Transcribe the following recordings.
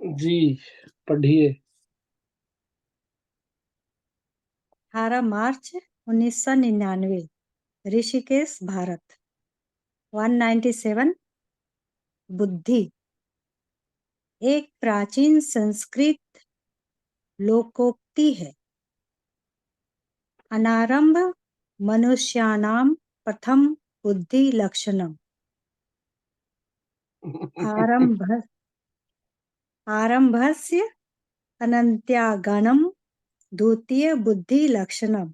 जी, पढ़िए। 18 मार्च 1999, ऋषिकेश, भारत। 197, बुद्धि। एक प्राचीन संस्कृत लोकोक्ति है। अनारंभ मनुष्याणां प्रथम बुद्धि लक्षणम। आरंभ आरंभस्य अनन्त्यागमनं द्वितीय बुद्धि लक्षणम।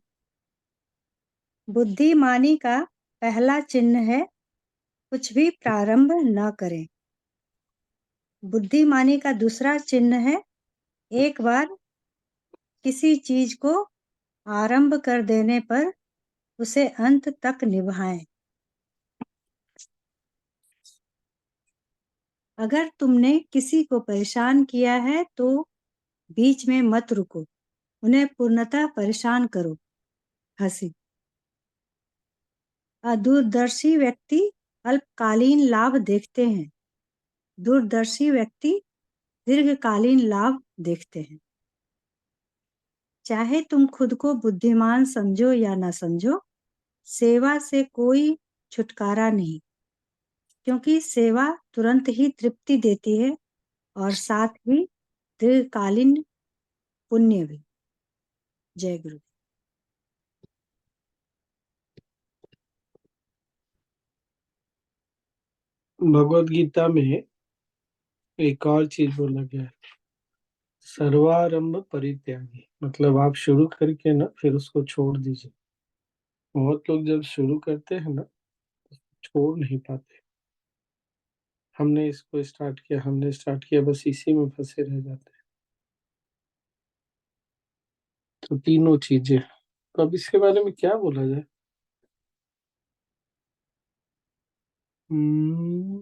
बुद्धिमानी का पहला चिन्ह है कुछ भी प्रारंभ न करें। बुद्धिमानी का दूसरा चिन्ह है एक बार किसी चीज को आरंभ कर देने पर उसे अंत तक निभाएं। अगर तुमने किसी को परेशान किया है तो बीच में मत रुको, उन्हें पूर्णतः परेशान करो। हंसी। दूरदर्शी व्यक्ति अल्पकालीन लाभ देखते हैं, दूरदर्शी व्यक्ति दीर्घकालीन लाभ देखते हैं। चाहे तुम खुद को बुद्धिमान समझो या न समझो, सेवा से कोई छुटकारा नहीं, क्योंकि सेवा तुरंत ही तृप्ति देती है और साथ ही दीर्घकालीन पुण्य भी। जय गुरु। भगवत गीता में एक और चीज बोला गया है, सर्वारंभ परित्यागी। मतलब आप शुरू करके ना फिर उसको छोड़ दीजिए। बहुत लोग जब शुरू करते हैं ना छोड़ नहीं पाते। हमने इसको स्टार्ट किया बस इसी में फंसे रह जाते हैं। तो तीनों चीजें, तो अब इसके बारे में क्या बोला जाए? हम्म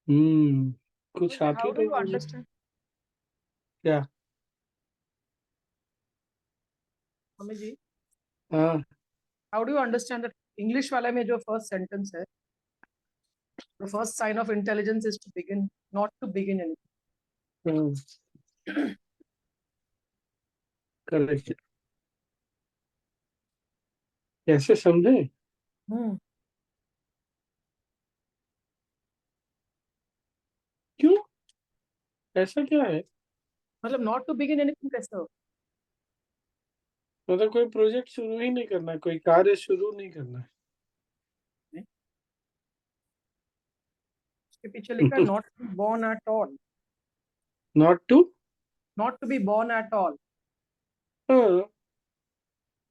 हम्म कुछ आप ही How do लोग you बोलो। understand? क्या? मम्मी जी, हाँ। how do you understand that English वाले में जो first sentence है, the first sign of intelligence is to begin, not to begin anything. Correct. कैसे समझे? हम्म, क्यों? ऐसा क्या है? मतलब not to begin anything कैसे हो? मतलब कोई प्रोजेक्ट शुरू ही नहीं करना है, कोई कार्य शुरू नहीं करना है। नहीं? उसके पीछे लिखा है not to be born at all, not to. not to be born at all. हाँ,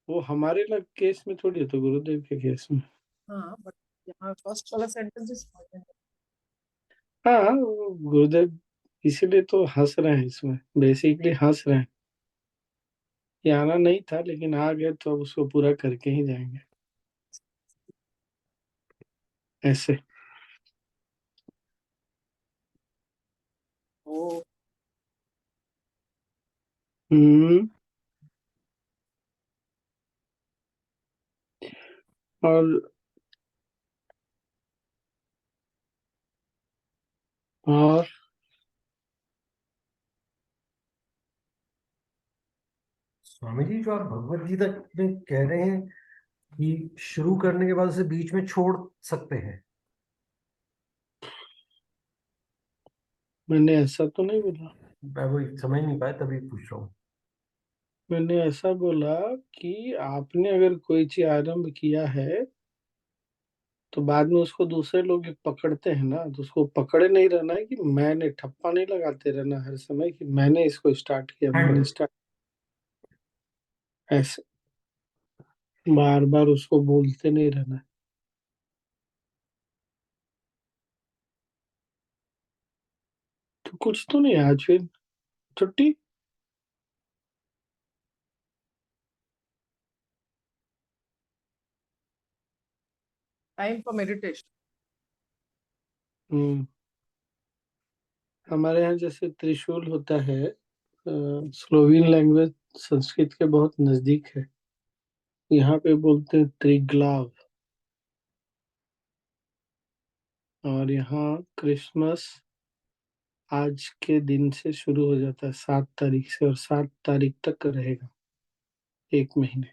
वो हमारे लग केस में थोड़ी है, तो गुरुदेव के केस में। हाँ, but यहाँ first वाला sentence is हाँ, वो गुरुदेव इसीलिए तो हंस रहे हैं इसमें, बेसिकली हंस रहे हैं। ये आना नहीं था लेकिन आ गए तो अब उसको पूरा करके ही जाएंगे ऐसे। oh, हम्म और और स्वामी जी, जो आप भगवत गीता में कह रहे हैं कि शुरू करने के बाद उसे बीच में छोड़ सकते हैं, मैंने ऐसा तो नहीं बोला। मैं वो समझ नहीं पाया, तभी पूछ रहा हूँ। मैंने ऐसा बोला कि आपने अगर कोई चीज आरंभ किया है तो बाद में उसको दूसरे लोग पकड़ते हैं ना, तो उसको पकड़े नहीं रहना है कि मैंने ठप्पा नहीं लगाते रहना हर समय कि मैंने इसको स्टार्ट किया, मैंने एंड स्टार्ट। ऐसे बार बार उसको बोलते नहीं रहना है। तो कुछ तो नहीं, आज फिर छुट्टी। time for meditation. हम्म हमारे यहाँ जैसे त्रिशूल होता है, स्लोवियन लैंग्वेज संस्कृत के बहुत नजदीक है। यहाँ पे बोलते हैं त्रिग्लाव। और यहाँ क्रिसमस आज के दिन से शुरू हो जाता है, 7 तारीख से, और 7 तारीख तक रहेगा, 1 महीने।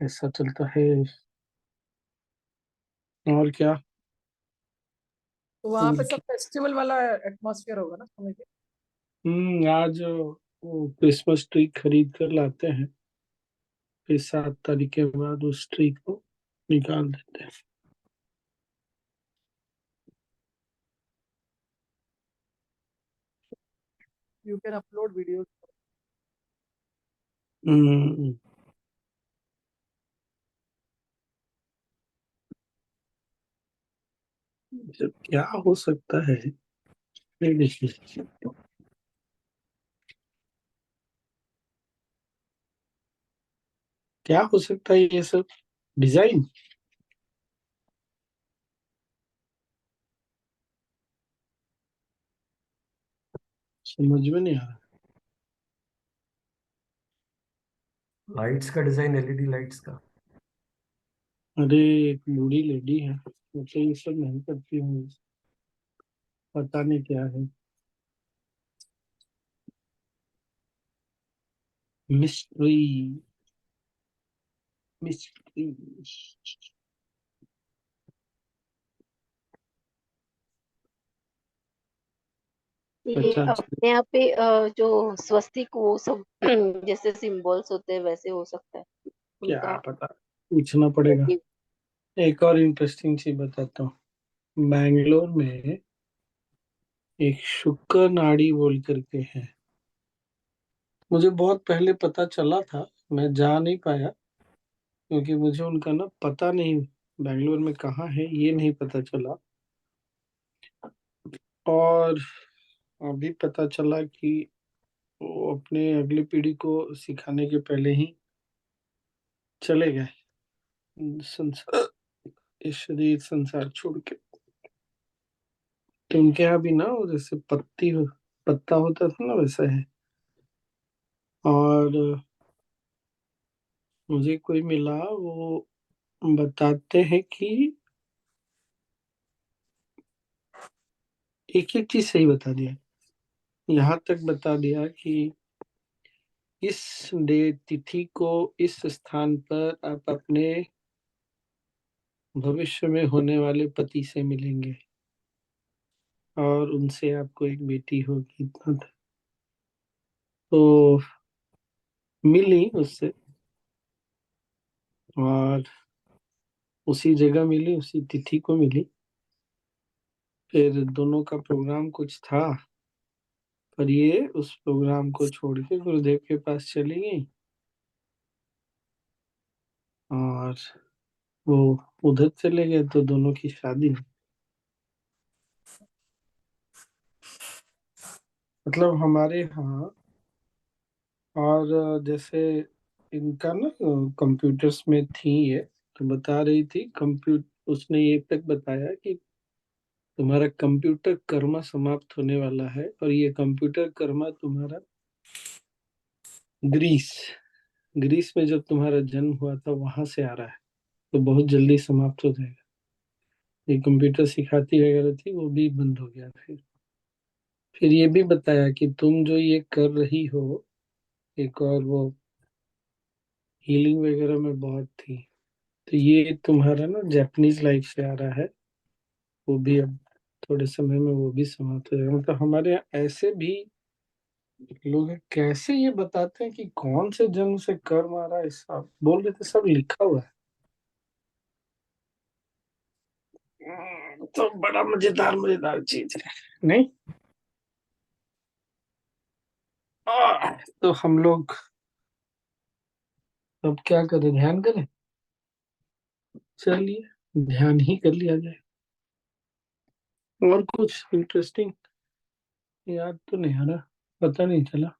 ऐसा चलता है। और क्या? तो वहां पे और सब फेस्टिवल वाला एटमॉस्फेयर होगा ना, समझ गए? आज वो क्रिसमस ट्री खरीद कर लाते हैं, फिर 7 तारीख के बाद उस ट्री को निकाल देते हैं। You can upload video. Hmm, जब क्या हो सकता है, ये देखिए, क्या हो सकता है ये सब डिजाइन, समझ में नहीं आ रहा। लाइट्स का डिजाइन, एलईडी लाइट्स का। अरे एक बूढ़ी लेडी है, वो तो ये सब नहीं करती हूँ, पता नहीं क्या है। Mystery, mystery. ये पता चल। अपने आप पे जो स्वस्तिक वो सब जैसे सिंबल्स होते हैं वैसे हो सकता है क्या उनका पता, पूछना पड़ेगा। motive। एक और इंटरेस्टिंग चीज बताता हूँ, बैंगलोर में एक शुक्र नाड़ी बोल करके है। मुझे बहुत पहले पता चला था, मैं जा नहीं पाया क्योंकि मुझे उनका ना पता नहीं, बैंगलोर में कहाँ है ये नहीं पता चला। और अभी पता चला कि वो अपने अगली पीढ़ी को सिखाने के पहले ही चले गए संसार, इस शरीर संसार छोड़ के। तो उनके यहाँ भी ना वो जैसे पत्ता होता था ना, वैसा है। और मुझे कोई मिला, वो बताते हैं कि एक एक चीज सही बता दिया, यहाँ तक बता दिया कि इस डे तिथि को इस स्थान पर आप अपने भविष्य में होने वाले पति से मिलेंगे और उनसे आपको एक बेटी होगी, इतना था। तो मिली उससे, और उसी जगह मिली, उसी तिथि को मिली। फिर दोनों का प्रोग्राम कुछ था, पर ये उस प्रोग्राम को छोड़ के गुरुदेव के पास चली गई, और वो उधर चले गए तो दोनों की शादी हुई। मतलब हमारे यहाँ, और जैसे इनका ना कंप्यूटर्स में थी ये, तो बता रही थी उसने ये तक बताया कि तुम्हारा कंप्यूटर कर्मा समाप्त होने वाला है, और ये कंप्यूटर कर्मा तुम्हारा ग्रीस ग्रीस में जब तुम्हारा जन्म हुआ था वहां से आ रहा है, तो बहुत जल्दी समाप्त हो जाएगा। ये कंप्यूटर सिखाती वगैरह थी, वो भी बंद हो गया। फिर ये भी बताया कि तुम जो ये कर रही हो, एक और वो हीलिंग वगैरह में बहुत थी, तो ये तुम्हारा ना जापानीज लाइफ से आ रहा है, वो भी अब थोड़े समय में वो भी समाप्त हो जाएगा। मतलब हमारे यहाँ ऐसे भी लोग हैं, कैसे ये बताते हैं कि कौन से जन्म से कर्म आ रहा है, सब बोल रहे थे, सब लिखा हुआ है। तो बड़ा मजेदार मजेदार चीज है, नहीं? तो हम लोग अब क्या करें, ध्यान करें? चलिए ध्यान ही कर लिया जाए। और कुछ इंटरेस्टिंग याद तो नहीं आ रहा, पता नहीं चला।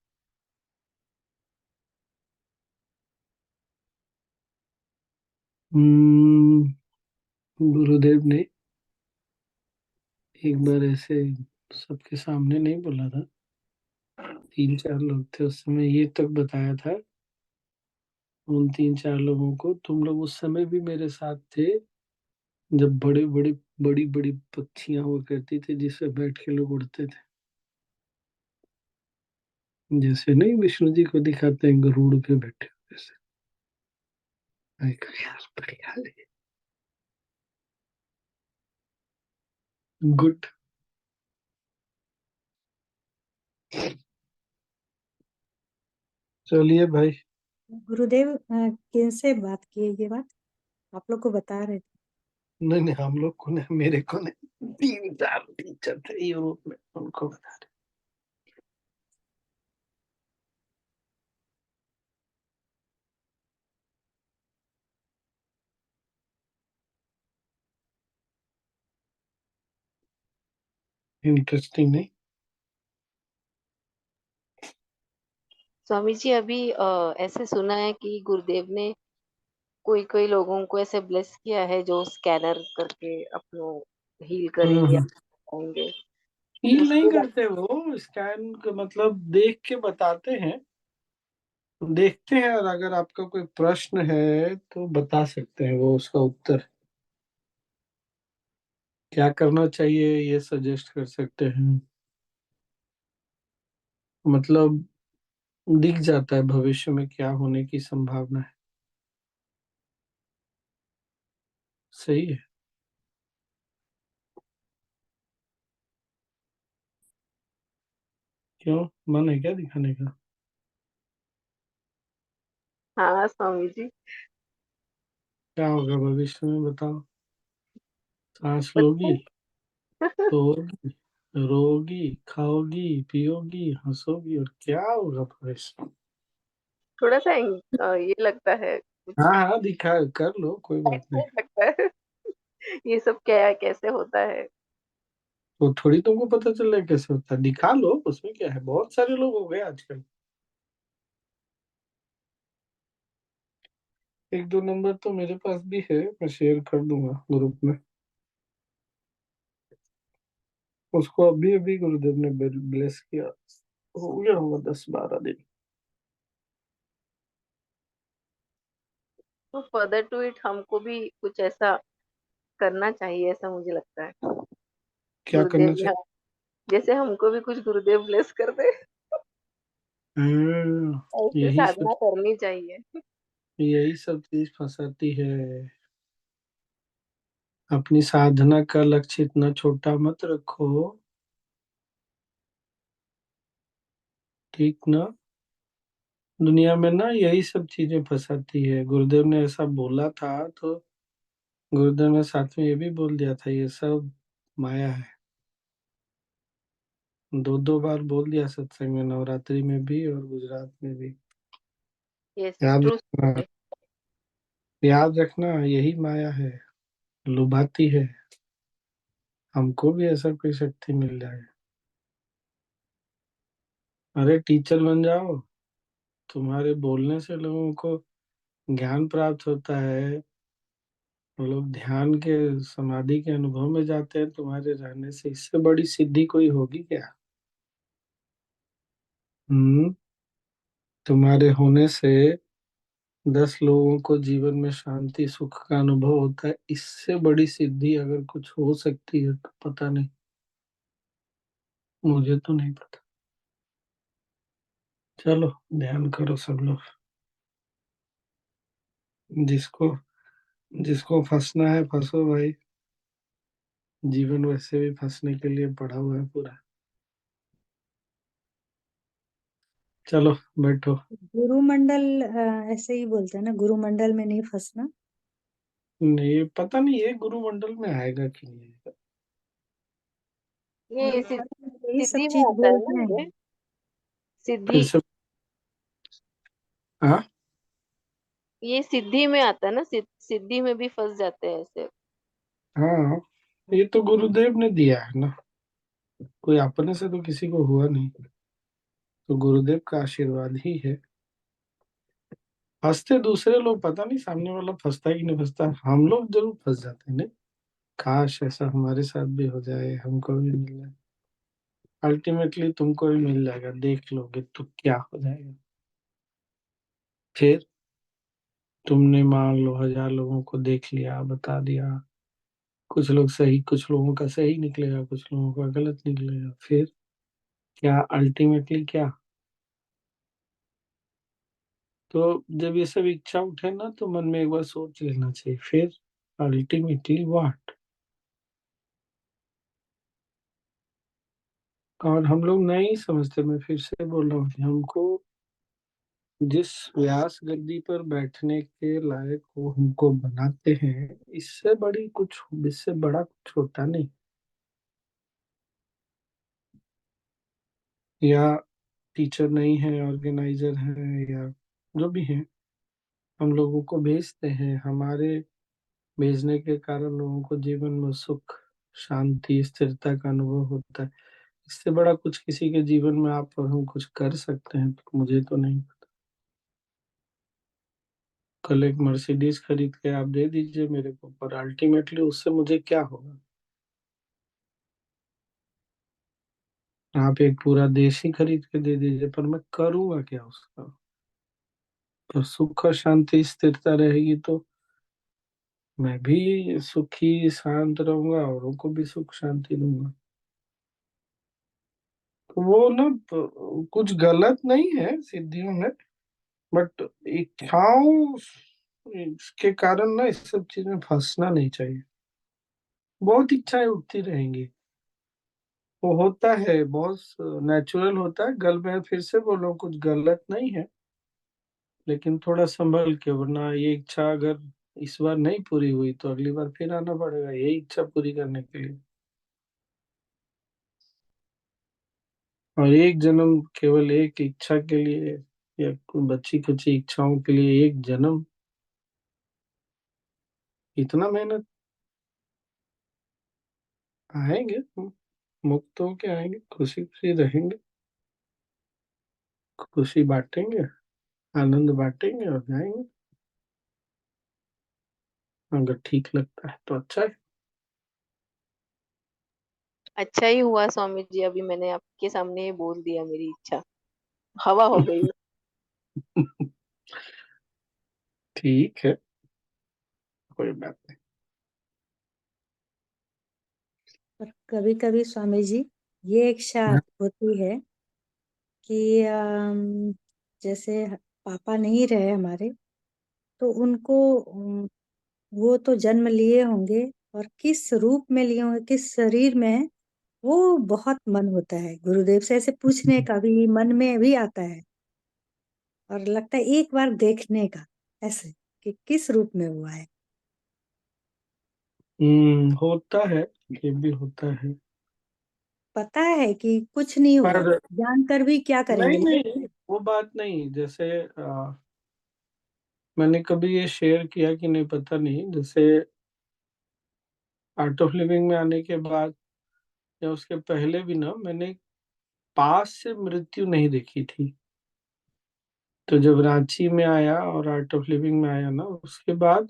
हम्म, गुरुदेव ने एक बार ऐसे सबके सामने नहीं बोला था, 3 4 लोग थे उस समय, ये तक बताया था उन 3-4 लोगों को, तुम लोग उस समय भी मेरे साथ थे जब बड़े बड़े बड़ी बड़ी पक्षियां हुआ करती थी जिससे बैठ के लोग उड़ते थे, जैसे नहीं विष्णु जी को दिखाते हैं गरुड़ पे बैठे हुए से। मैं कहा, यार बढ़िया है, गुड। चलिए भाई। गुरुदेव किनसे बात की है ये बात? आप लोग को बता रहे थे। नहीं नहीं, हम लोग को नहीं, मेरे को नहीं, 3-4 टीचर थे यूरोप में, उनको बता रहे। इंटरेस्टिंग नहीं? स्वामी जी अभी ऐसे सुना है कि गुरुदेव ने कोई कोई लोगों को ऐसे ब्लेस किया है जो स्कैनर करके अपनो हील करेंगे या हम्म। होंगे। फील नहीं उसके करते वो, स्कैन का मतलब देख के बताते हैं, देखते हैं, और अगर आपका कोई प्रश्न है तो बता सकते हैं वो उसका उत्तर, क्या करना चाहिए ये सजेस्ट कर सकते हैं, मतलब दिख जाता है भविष्य में क्या होने की संभावना है। सही है। क्यों, मन है क्या दिखाने का? हाँ स्वामी जी। क्या होगा भविष्य में बताओ? सांस लोगी, पता सोओगी, रोगी, खाओगी, पियोगी, हंसोगी, और क्या होगा भविष्य में? थोड़ा सा ये लगता है, कुछ हाँ हाँ, दिखा कर लो, कोई बात नहीं। excited लगता है। ये सब क्या है, कैसे होता है? तो थोड़ी तुमको पता चल रहा है कैसे होता है, दिखा लो, उसमें क्या है, बहुत सारे लोग हो गए आजकल। 1-2 नंबर तो मेरे पास भी है, मैं शेयर कर दूंगा ग्रुप में। उसको अभी अभी गुरुदेव ने ब्लेस किया, हो गया होगा 10-12 दिन। तो फर्दर टू इट हमको भी कुछ ऐसा करना चाहिए, ऐसा मुझे लगता है। क्या करना गुरुदेव चाहिए? यहाँ जैसे हमको भी कुछ गुरुदेव ब्लेस कर दे, ऐसी यही सब, साधना करनी चाहिए। यही सब चीज फंसाती है। अपनी साधना का लक्ष्य इतना छोटा मत रखो, ठीक ना? दुनिया में ना यही सब चीजें फंसाती है। गुरुदेव ने ऐसा बोला था तो गुरुदेव ने साथ में ये भी बोल दिया था, ये सब माया है। 2-2 बार बोल दिया सत्संग में, नवरात्रि में भी और गुजरात में भी। यस याद ट्रू। रखना, याद रखना, यही माया है, लुभाती है। हमको भी ऐसा कोई शक्ति मिल जाए, अरे टीचर बन जाओ, तुम्हारे बोलने से लोगों को ज्ञान प्राप्त होता है, वो लोग ध्यान के समाधि के अनुभव में जाते हैं तुम्हारे रहने से, इससे बड़ी सिद्धि कोई होगी क्या? हम्म। तुम्हारे होने से 10 लोगों को जीवन में शांति सुख का अनुभव होता है, इससे बड़ी सिद्धि अगर कुछ हो सकती है तो पता नहीं, मुझे तो नहीं पता। चलो ध्यान करो सब लोग, जिसको जिसको फंसना है फंसो भाई, जीवन वैसे भी फंसने के लिए पड़ा हुआ है पूरा। चलो बैठो। गुरुमंडल ऐसे ही बोलते हैं ना, गुरुमंडल में नहीं फंसना। नहीं पता नहीं ये गुरुमंडल में आएगा कि नहीं आएगा। ये यही सब सिद्धि में चीज आता है बोलते ना, हैं। ये सिद्धि, फिर से? हाँ ये सिद्धि में आता है ना, सिद्धि में भी फंस जाते हैं ऐसे। हाँ, ये तो गुरुदेव ने दिया है ना, कोई अपने से तो किसी को हुआ नहीं, तो गुरुदेव का आशीर्वाद ही है। फंसते दूसरे लोग, पता नहीं सामने वाला फंसता है कि नहीं फंसता, हम लोग जरूर फंस जाते हैं। नहीं, काश ऐसा हमारे साथ भी हो जाए, हमको भी मिल जाए। अल्टीमेटली तुमको भी मिल जाएगा, देख लोगे तो क्या हो जाएगा फिर। तुमने मान लो 1000 लोगों को देख लिया, बता दिया, कुछ लोग सही, कुछ लोगों का सही निकलेगा, कुछ लोगों का गलत निकलेगा, फिर क्या अल्टीमेटली क्या? तो जब ये सब इच्छा उठे ना, तो मन में एक बार सोच लेना चाहिए, फिर अल्टीमेटली व्हाट? और हम लोग नहीं समझते। मैं फिर से बोल रहा हूँ कि हमको जिस व्यास गद्दी पर बैठने के लायक वो हमको बनाते हैं, इससे बड़ा कुछ होता नहीं। या टीचर नहीं है, ऑर्गेनाइजर है, या जो भी है, हम लोगों को भेजते हैं। हमारे भेजने के कारण लोगों को जीवन में सुख, शांति, स्थिरता का अनुभव होता है। इससे बड़ा कुछ किसी के जीवन में आप और हम कुछ कर सकते हैं तो मुझे तो नहीं पता। कल एक मर्सिडीज खरीद के आप दे दीजिए मेरे को, पर अल्टीमेटली उससे मुझे क्या होगा? आप एक पूरा देश ही खरीद के दे दीजिए, पर मैं करूंगा क्या उसका? पर सुख और शांति, स्थिरता रहेगी तो मैं भी सुखी शांत रहूंगा, औरों को भी सुख शांति दूंगा। तो वो ना, कुछ गलत नहीं है सिद्धियों में, बट इच्छाओं के कारण ना इस सब चीज में फंसना नहीं चाहिए। बहुत इच्छाएं उठती रहेंगी, वो होता है, बहुत नेचुरल होता है। मैं फिर से बोल रहा हूँ, कुछ गलत नहीं है, लेकिन थोड़ा संभल के, वरना ये इच्छा अगर इस बार नहीं पूरी हुई तो अगली बार फिर आना पड़ेगा यही इच्छा पूरी करने के लिए। और एक जन्म केवल एक इच्छा के लिए, या बच्ची कुची इच्छाओं के लिए एक जन्म, इतना मेहनत? आएंगे, मुक्त होके आएंगे, खुशी खुशी रहेंगे, खुशी बांटेंगे, आनंद बांटेंगे और जाएंगे। अगर ठीक लगता है तो अच्छा है। अच्छा ही हुआ स्वामी जी, अभी मैंने आपके सामने ये बोल दिया, मेरी इच्छा हवा हो गई। ठीक है, कोई बात नहीं। पर कभी कभी स्वामी जी ये इच्छा हाँ। होती है कि जैसे पापा नहीं रहे हमारे, तो उनको वो तो जन्म लिए होंगे, और किस रूप में लिए होंगे, किस शरीर में है, वो बहुत मन होता है गुरुदेव से ऐसे पूछने का भी, मन में भी आता है, और लगता है एक बार देखने का, ऐसे कि किस रूप में हुआ है। होता है, ये भी होता है। पता है कि कुछ नहीं हुआ, पर जानकर भी क्या नहीं करेंगे। नहीं, वो बात नहीं। जैसे मैंने कभी ये शेयर किया कि नहीं पता नहीं, जैसे आर्ट ऑफ लिविंग में आने के बाद या उसके पहले भी ना, मैंने पास से मृत्यु नहीं देखी थी। तो जब रांची में आया और आर्ट ऑफ लिविंग में आया ना, उसके बाद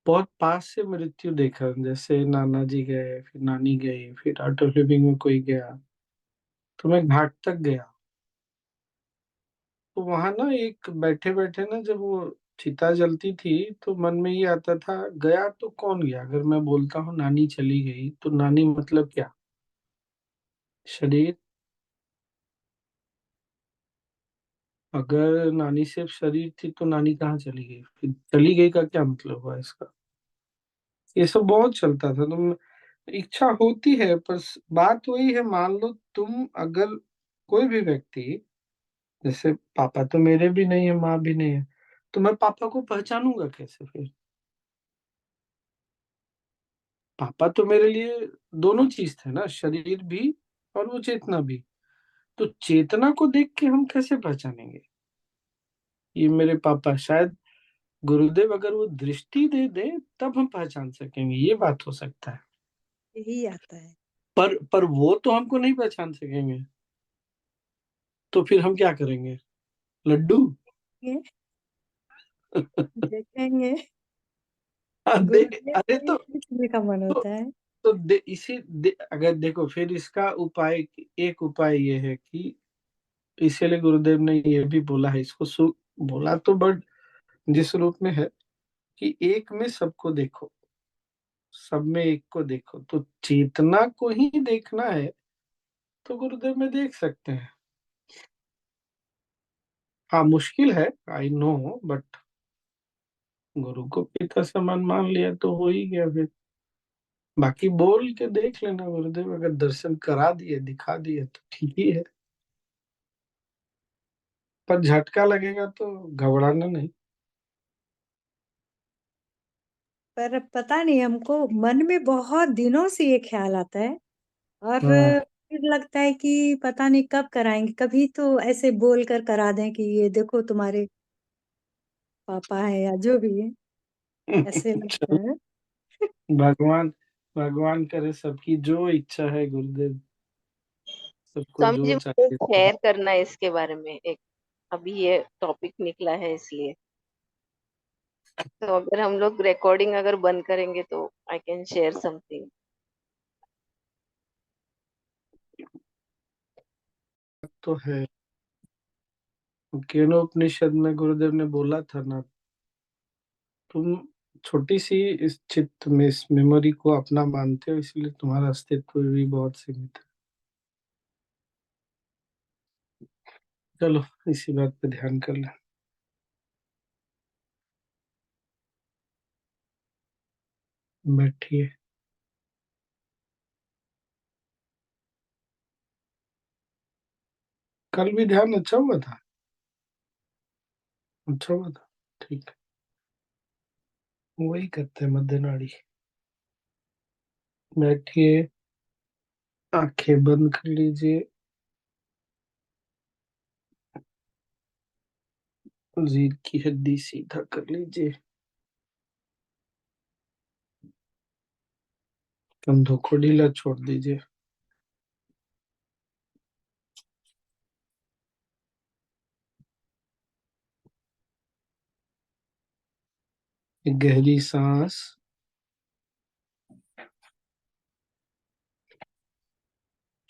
बहुत पास से मृत्यु देखा। जैसे नाना जी गए, फिर नानी गई, फिर आर्ट ऑफ लिविंग में कोई गया, तो मैं घाट तक गया। तो वहां ना एक बैठे बैठे ना, जब वो चिता जलती थी, तो मन में ये आता था, गया तो कौन गया? अगर मैं बोलता हूँ नानी चली गई, तो नानी मतलब क्या? शरीर। अगर नानी सिर्फ शरीर थी तो नानी कहाँ चली गई? फिर चली गई का क्या मतलब हुआ इसका? ये सब बहुत चलता था। तुम, इच्छा होती है, पर बात वही है। मान लो तुम अगर, कोई भी व्यक्ति, जैसे पापा तो मेरे भी नहीं है, माँ भी नहीं है, तो मैं पापा को पहचानूंगा कैसे फिर? पापा तो मेरे लिए दोनों चीज थे ना, शरीर भी और वो चेतना भी। तो चेतना को देख के हम कैसे पहचानेंगे ये मेरे पापा? शायद गुरुदेव अगर वो दृष्टि दे दे तब हम पहचान सकेंगे, ये बात हो सकता है। यही आता है। पर वो तो हमको नहीं पहचान सकेंगे, तो फिर हम क्या करेंगे? लड्डू। ये देखेंगे, अरे गुरुदेव से ही पूछने का मन तो, होता है। अगर देखो, फिर इसका उपाय, एक उपाय ये है कि इसीलिए गुरुदेव ने ये भी बोला है, इसको बोला तो बट जिस रूप में है कि एक में सबको देखो, सब में एक को देखो, तो चेतना को ही देखना है तो गुरुदेव में देख सकते हैं। हाँ मुश्किल है, आई नो, बट गुरु को पिता समान मान लिया तो हो ही गया फिर। बाकी बोल के देख लेना, गुरुदेव अगर दर्शन करा दिए दिखा दिए तो ठीक ही है, पर झटका लगेगा तो घबराना नहीं। पर पता नहीं, हमको मन में बहुत दिनों से ये ख्याल आता है, और हाँ फिर लगता है कि पता नहीं कब कराएंगे, कभी तो ऐसे बोल कर करा दें कि ये देखो तुम्हारे पापा है या जो भी है, ऐसे लगता चलो, है। भगवान भगवान करे सबकी जो इच्छा है गुरुदेव, सबको स्वामी जी जो मुझे चाहिए तो। शेयर करना है इसके बारे में एक, अभी ये टॉपिक निकला है इसलिए। तो अगर हम लोग रिकॉर्डिंग अगर बंद करेंगे तो आई कैन शेयर समथिंग। तो है, केनोपनिषद में गुरुदेव ने बोला था ना, तुम छोटी सी इस चित्त में, इस मेमोरी को अपना मानते हो, इसलिए तुम्हारा अस्तित्व भी बहुत सीमित है। चलो इसी बात पे ध्यान कर ले। बैठिए। कल भी ध्यान अच्छा हुआ था, अच्छा हुआ था, ठीक है, वही करते हैं मध्य नाड़ी। बैठिए, आंखें बंद कर लीजिए, रीढ़ की हड्डी सीधा कर लीजिए, कंधों को ढीला छोड़ दीजिए। एक गहरी सांस,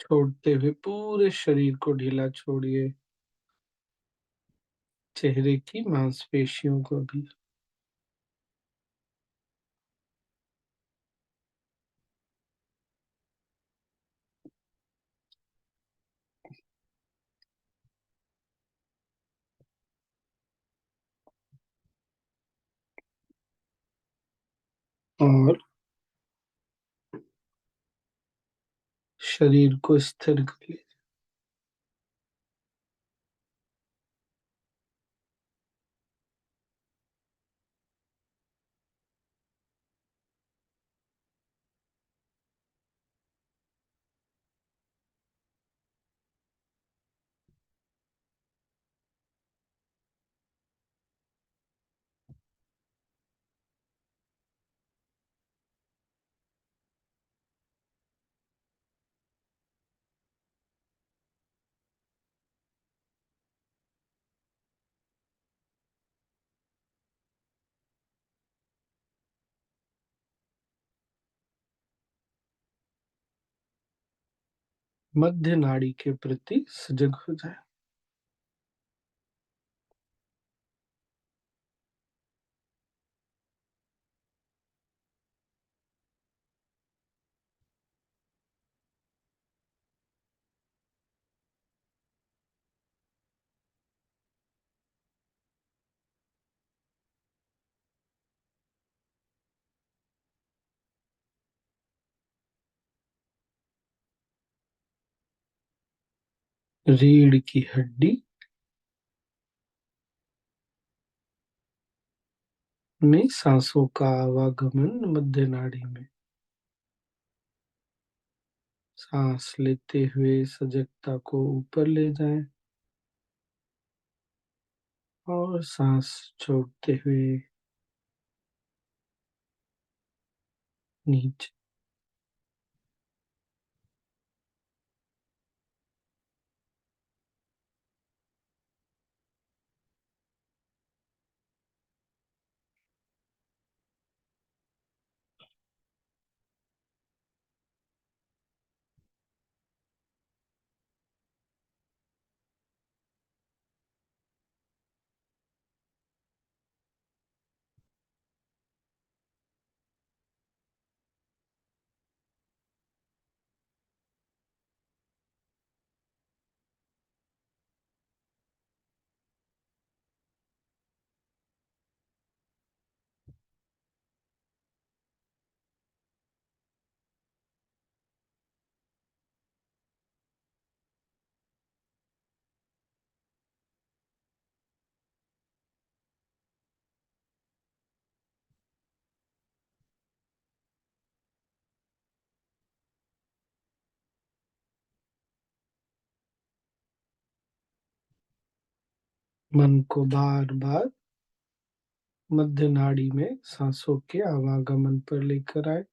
छोड़ते हुए पूरे शरीर को ढीला छोड़िए, चेहरे की मांसपेशियों को भी। और शरीर को स्थिर करिए। मध्य नाड़ी के प्रति सजग हो जाए। रीढ़ की हड्डी में सांसों का आवागमन मध्य नाड़ी में, सांस लेते हुए सजगता को ऊपर ले जाएं और सांस छोड़ते हुए नीचे। मन को बार बार मध्य नाड़ी में सांसों के आवागमन पर लेकर आए।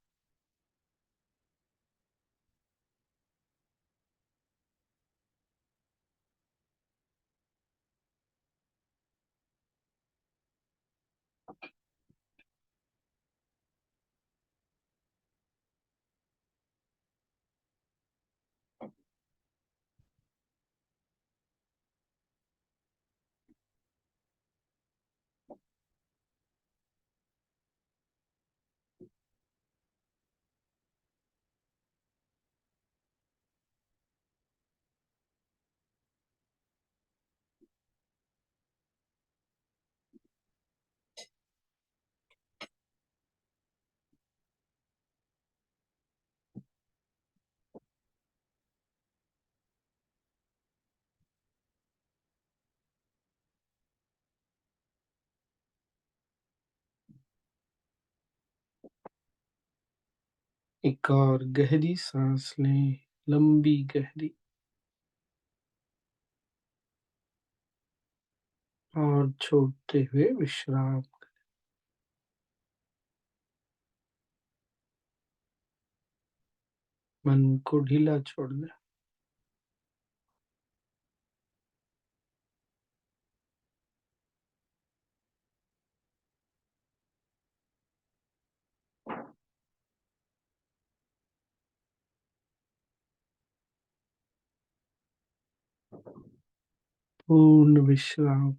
एक और गहरी सांस लें, लंबी गहरी, और छोड़ते हुए विश्राम। मन को ढीला छोड़ दें। पूर्ण विश्राम।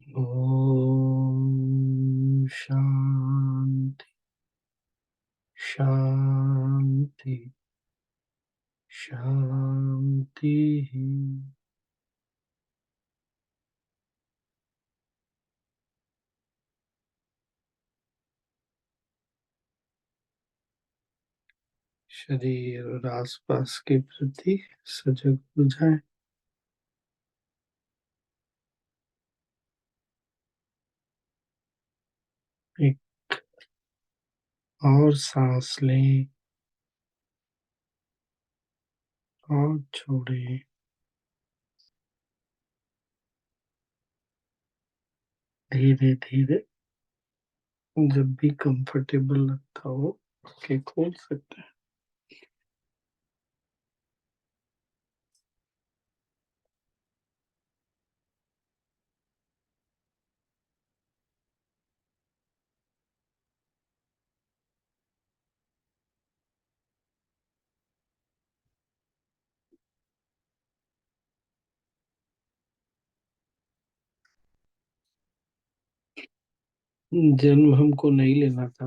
ओम शांति शांति शांति। शरीर और आसपास के प्रति सजग हो जाए। एक और सांस लें और छोड़ें। धीरे धीरे जब भी कंफर्टेबल लगता हो आंखें खोल सकते हैं। जन्म हमको नहीं लेना था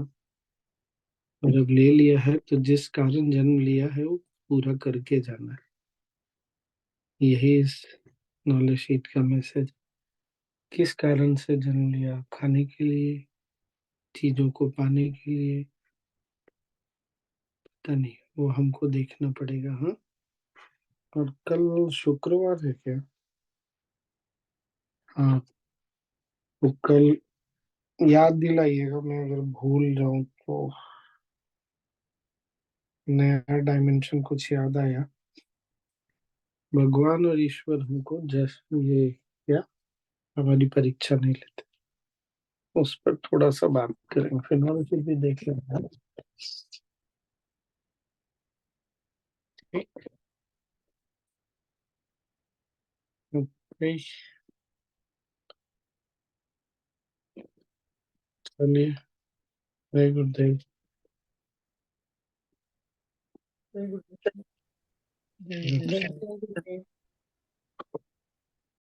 और अब ले लिया है, तो जिस कारण जन्म लिया है वो पूरा करके जाना है। यही इस नॉलेज शीट का मैसेज। किस कारण से जन्म लिया? खाने के लिए, चीजों को पाने के लिए, पता नहीं, वो हमको देखना पड़ेगा। हाँ, और कल शुक्रवार है क्या? हाँ, तो कल याद दिलाइएगा, मैं अगर भूल जाऊं तो। नया डायमेंशन कुछ याद आया। भगवान और ईश्वर हमको जस्ट ये क्या हमारी परीक्षा नहीं लेते, उस पर थोड़ा सा बात करेंगे, फिर भी देख लेंगे। ठीक, ओके, चलिए, very good day. Very good. Very good.